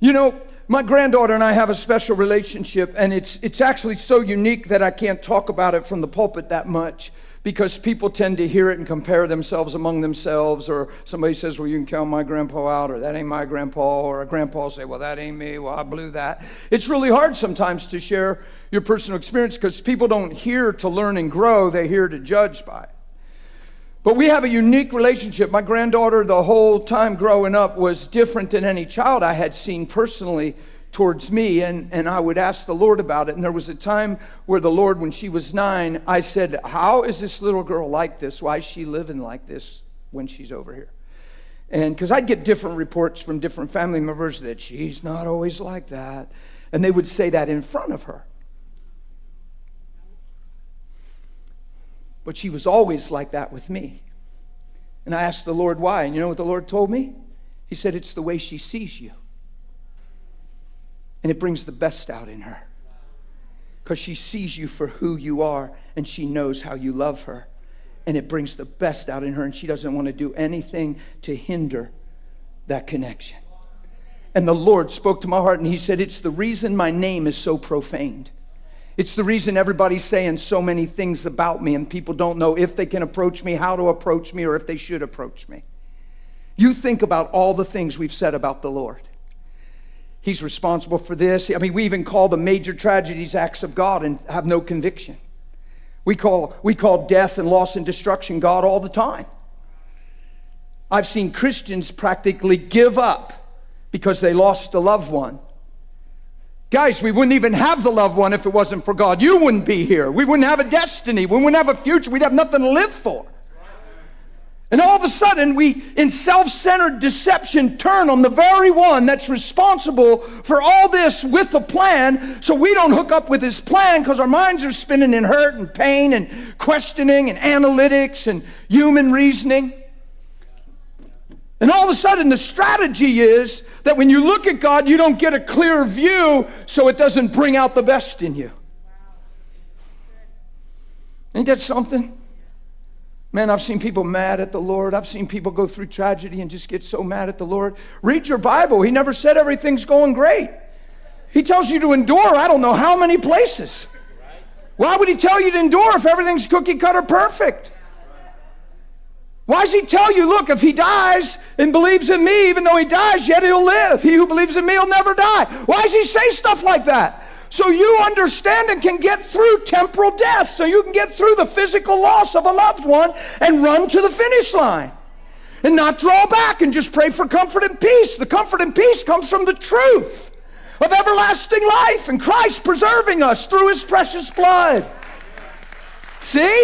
You know, my granddaughter and I have a special relationship, and it's actually so unique that I can't talk about it from the pulpit that much, because people tend to hear it and compare themselves among themselves, or somebody says, well, you can count my grandpa out, or that ain't my grandpa, or a grandpa will say, well, that ain't me, well, I blew that. It's really hard sometimes to share your personal experience because people don't hear to learn and grow, they hear to judge by it. But we have a unique relationship. My granddaughter, the whole time growing up, was different than any child I had seen personally towards me, and I would ask the Lord about it. And there was a time where the Lord, when she was 9, I said, how is this little girl like this? Why is she living like this when she's over here? And because I'd get different reports from different family members that she's not always like that. And they would say that in front of her. But she was always like that with me. And I asked the Lord why. And you know what the Lord told me? He said, it's the way she sees you. And it brings the best out in her. Because she sees you for who you are, and she knows how you love her. And it brings the best out in her, and she doesn't want to do anything to hinder that connection. And the Lord spoke to my heart, and He said, it's the reason my name is so profaned. It's the reason everybody's saying so many things about me, and people don't know if they can approach me, how to approach me, or if they should approach me. You think about all the things we've said about the Lord. He's responsible for this. I mean, we even call the major tragedies acts of God and have no conviction. We call death and loss and destruction God all the time. I've seen Christians practically give up because they lost a loved one. Guys, we wouldn't even have the loved one if it wasn't for God. You wouldn't be here. We wouldn't have a destiny. We wouldn't have a future. We'd have nothing to live for. And all of a sudden, we, in self-centered deception, turn on the very one that's responsible for all this with a plan, so we don't hook up with His plan because our minds are spinning in hurt and pain and questioning and analytics and human reasoning. And all of a sudden, the strategy is that when you look at God, you don't get a clear view, so it doesn't bring out the best in you. Ain't that something? Man, I've seen people mad at the Lord. I've seen people go through tragedy and just get so mad at the Lord. Read your Bible. He never said everything's going great. He tells you to endure I don't know how many places. Why would He tell you to endure if everything's cookie cutter perfect? Why does He tell you, look, if he dies and believes in me, even though he dies, yet he'll live. He who believes in me will never die. Why does He say stuff like that? So you understand and can get through temporal death. So you can get through the physical loss of a loved one and run to the finish line. And not draw back and just pray for comfort and peace. The comfort and peace comes from the truth of everlasting life and Christ preserving us through His precious blood. See?